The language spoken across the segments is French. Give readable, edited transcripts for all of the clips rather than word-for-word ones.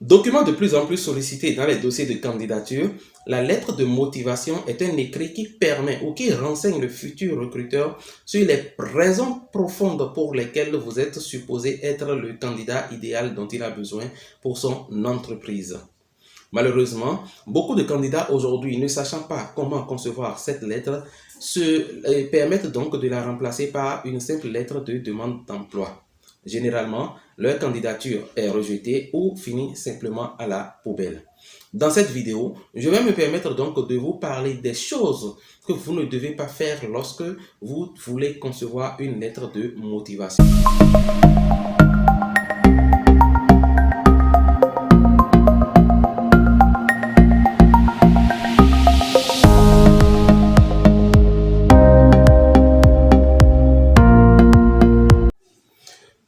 Document de plus en plus sollicité dans les dossiers de candidature, la lettre de motivation est un écrit qui permet ou qui renseigne le futur recruteur sur les raisons profondes pour lesquelles vous êtes supposé être le candidat idéal dont il a besoin pour son entreprise. Malheureusement, beaucoup de candidats aujourd'hui, ne sachant pas comment concevoir cette lettre, se permettent donc de la remplacer par une simple lettre de demande d'emploi. Généralement, leur candidature est rejetée ou finit simplement à la poubelle. Dans cette vidéo, je vais me permettre donc de vous parler des choses que vous ne devez pas faire lorsque vous voulez concevoir une lettre de motivation.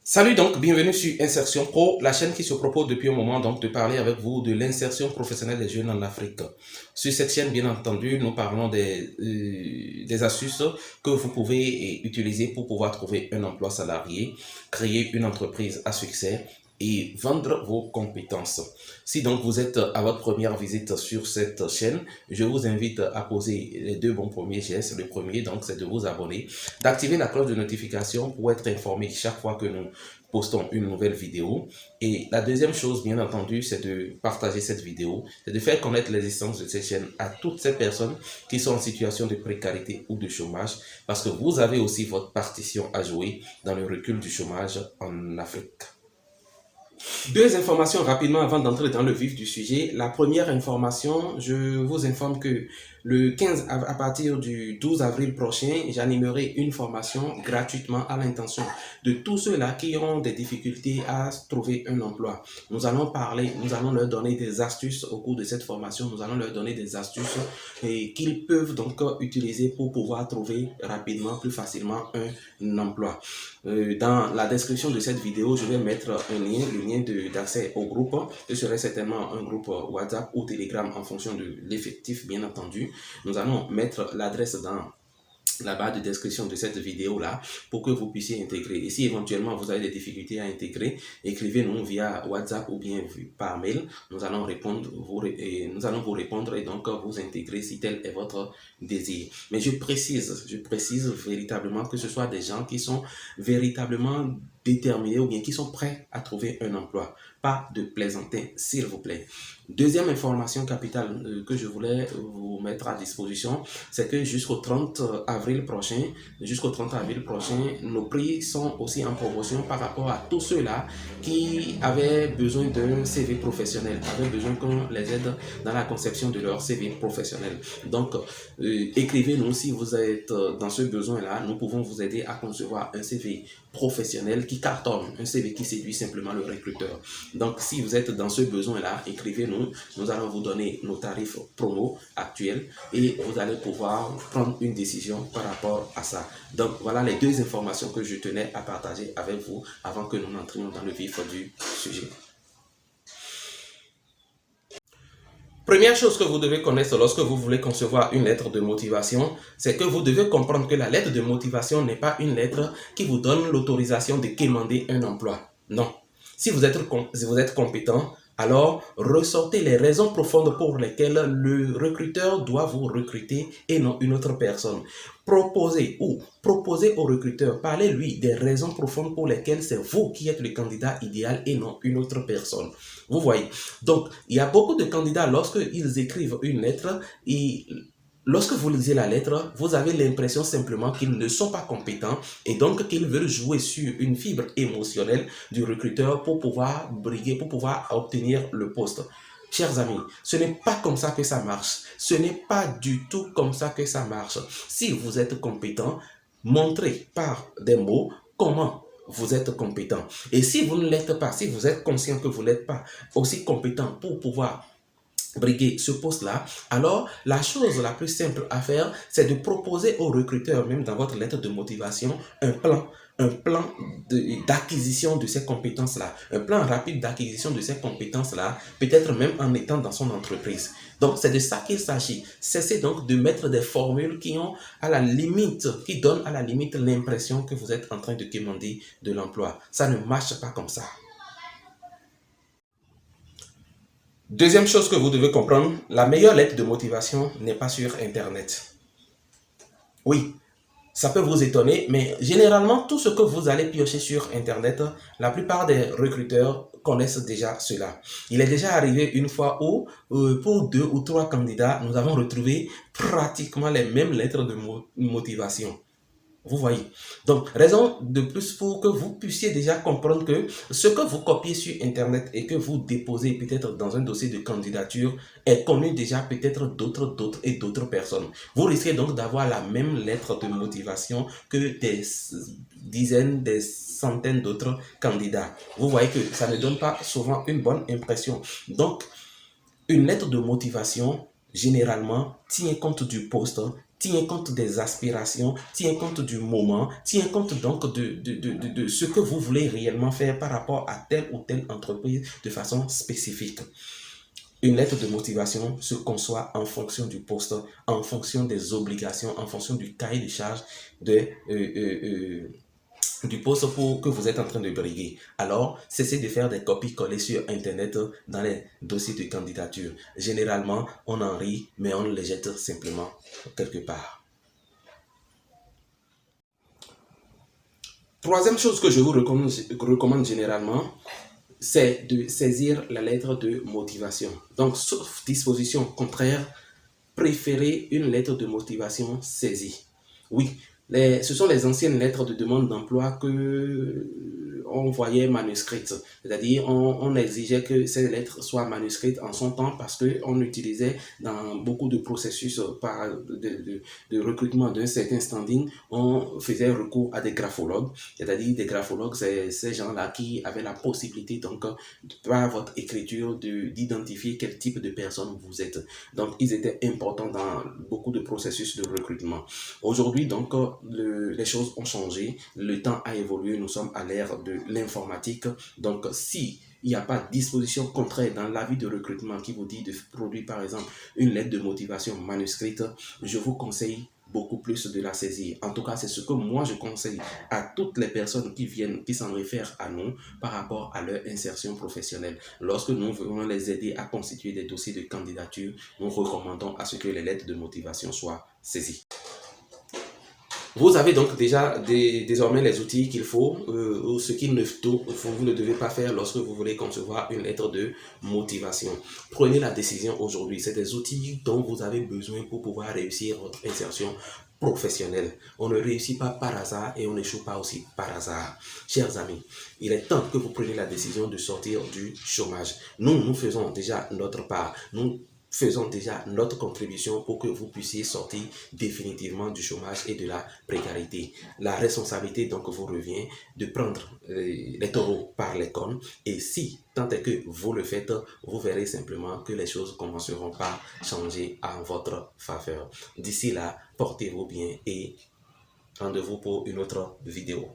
Salut donc, bienvenue sur Insertion Pro, la chaîne qui se propose depuis un moment donc de parler avec vous de l'insertion professionnelle des jeunes en Afrique. Sur cette chaîne, bien entendu, nous parlons des astuces que vous pouvez utiliser pour pouvoir trouver un emploi salarié, créer une entreprise à succès et vendre vos compétences. Si donc vous êtes à votre première visite sur cette chaîne, je vous invite à poser les deux bons premiers gestes. Le premier donc c'est de vous abonner, d'activer la cloche de notification pour être informé chaque fois que nous postons une nouvelle vidéo. Et la deuxième chose, bien entendu, c'est de partager cette vidéo, c'est de faire connaître l'existence de cette chaîne à toutes ces personnes qui sont en situation de précarité ou de chômage, parce que vous avez aussi votre partition à jouer dans le recul du chômage en Afrique. Deux informations rapidement avant d'entrer dans le vif du sujet. La première information, je vous informe que le 15, à partir du 12 avril prochain, j'animerai une formation gratuitement à l'intention de tous ceux-là qui ont des difficultés à trouver un emploi. Nous allons leur donner des astuces au cours de cette formation. Nous allons leur donner des astuces qu'ils peuvent donc utiliser pour pouvoir trouver rapidement, plus facilement un emploi. Dans la description de cette vidéo, je vais mettre un lien, le lien d'accès au groupe. Ce serait certainement un groupe WhatsApp ou Telegram en fonction de l'effectif, bien entendu. Nous allons mettre l'adresse dans la barre de description de cette vidéo là pour que vous puissiez intégrer. Et si éventuellement vous avez des difficultés à intégrer, écrivez-nous via WhatsApp ou bien par mail. Nous allons vous répondre et donc vous intégrer si tel est votre désir. Mais je précise véritablement que ce soit des gens qui sont véritablement déterminés ou bien qui sont prêts à trouver un emploi. Pas de plaisantin, s'il vous plaît. Deuxième information capitale que je voulais vous mettre à disposition, c'est que jusqu'au 30 avril prochain, nos prix sont aussi en promotion par rapport à tous ceux-là qui avaient besoin d'un CV professionnel, avaient besoin qu'on les aide dans la conception de leur CV professionnel. Donc, écrivez-nous si vous êtes dans ce besoin-là. Nous pouvons vous aider à concevoir un CV professionnel qui cartonne, un CV qui séduit simplement le recruteur. Donc, si vous êtes dans ce besoin-là, écrivez-nous. Nous allons vous donner nos tarifs promo actuels et vous allez pouvoir prendre une décision par rapport à ça. Donc, voilà les deux informations que je tenais à partager avec vous avant que nous n'entrions dans le vif du sujet. Première chose que vous devez connaître lorsque vous voulez concevoir une lettre de motivation, c'est que vous devez comprendre que la lettre de motivation n'est pas une lettre qui vous donne l'autorisation de quémander un emploi. Non. Si vous êtes compétent, alors ressortez les raisons profondes pour lesquelles le recruteur doit vous recruter et non une autre personne. Proposez au recruteur, parlez-lui des raisons profondes pour lesquelles c'est vous qui êtes le candidat idéal et non une autre personne. Vous voyez. Donc, il y a beaucoup de candidats, lorsqu'ils écrivent une lettre, et lorsque vous lisez la lettre, vous avez l'impression simplement qu'ils ne sont pas compétents et donc qu'ils veulent jouer sur une fibre émotionnelle du recruteur pour pouvoir briguer, pour pouvoir obtenir le poste. Chers amis, ce n'est pas comme ça que ça marche. Ce n'est pas du tout comme ça que ça marche. Si vous êtes compétent, montrez par des mots comment vous êtes compétent. Et si vous ne l'êtes pas, si vous êtes conscient que vous n'êtes pas aussi compétent pour pouvoir briguer ce poste-là, alors la chose la plus simple à faire, c'est de proposer au recruteur, même dans votre lettre de motivation, un plan d'acquisition de ces compétences-là, un plan rapide d'acquisition de ces compétences-là, peut-être même en étant dans son entreprise. Donc, c'est de ça qu'il s'agit. Cessez donc de mettre des formules qui donnent à la limite l'impression que vous êtes en train de quémander de l'emploi. Ça ne marche pas comme ça. Deuxième chose que vous devez comprendre, la meilleure lettre de motivation n'est pas sur Internet. Oui, ça peut vous étonner, mais généralement, tout ce que vous allez piocher sur Internet, la plupart des recruteurs connaissent déjà cela. Il est déjà arrivé une fois où, pour 2 ou 3 candidats, nous avons retrouvé pratiquement les mêmes lettres de motivation. Vous voyez. Donc, raison de plus pour que vous puissiez déjà comprendre que ce que vous copiez sur Internet et que vous déposez peut-être dans un dossier de candidature est connu déjà peut-être d'autres personnes. Vous risquez donc d'avoir la même lettre de motivation que des dizaines, des centaines d'autres candidats. Vous voyez que ça ne donne pas souvent une bonne impression. Donc, une lettre de motivation, généralement, tient compte du poste, tient compte des aspirations, tient compte du moment, tient compte donc de ce que vous voulez réellement faire par rapport à telle ou telle entreprise de façon spécifique. Une lettre de motivation se conçoit en fonction du poste, en fonction des obligations, en fonction du cahier de charge de, du poste que vous êtes en train de briguer. Alors, cessez de faire des copies-collées sur Internet dans les dossiers de candidature. Généralement, on en rit, mais on les jette simplement quelque part. Troisième chose que je vous recommande généralement, c'est de saisir la lettre de motivation. Donc, sauf disposition contraire, préférez une lettre de motivation saisie. Oui, ce sont les anciennes lettres de demande d'emploi que on voyait manuscrites. C'est-à-dire, on exigeait que ces lettres soient manuscrites en son temps parce qu'on utilisait dans beaucoup de processus de recrutement d'un certain standing, on faisait recours à des graphologues. C'est-à-dire, des graphologues, c'est ces gens-là qui avaient la possibilité, donc, par votre écriture, d'identifier quel type de personne vous êtes. Donc, ils étaient importants dans beaucoup de processus de recrutement. Aujourd'hui, donc, les choses ont changé, le temps a évolué, nous sommes à l'ère de l'informatique. Donc, si il n'y a pas de disposition contraire dans l'avis de recrutement qui vous dit de produire, par exemple, une lettre de motivation manuscrite, je vous conseille beaucoup plus de la saisir. En tout cas, c'est ce que moi je conseille à toutes les personnes qui viennent, qui s'en réfèrent à nous par rapport à leur insertion professionnelle. Lorsque nous voulons les aider à constituer des dossiers de candidature, nous recommandons à ce que les lettres de motivation soient saisies. Vous avez donc déjà désormais les outils qu'il faut, ou ce qu'il ne vous ne devez pas faire lorsque vous voulez concevoir une lettre de motivation. Prenez la décision aujourd'hui. C'est des outils dont vous avez besoin pour pouvoir réussir votre insertion professionnelle. On ne réussit pas par hasard et on n'échoue pas aussi par hasard. Chers amis, il est temps que vous preniez la décision de sortir du chômage. Nous faisons déjà notre part. Nous faisons déjà notre contribution pour que vous puissiez sortir définitivement du chômage et de la précarité. La responsabilité donc vous revient de prendre les taureaux par les cornes, et si tant est que vous le faites, vous verrez simplement que les choses commenceront par changer en votre faveur. D'ici là, portez-vous bien et rendez-vous pour une autre vidéo.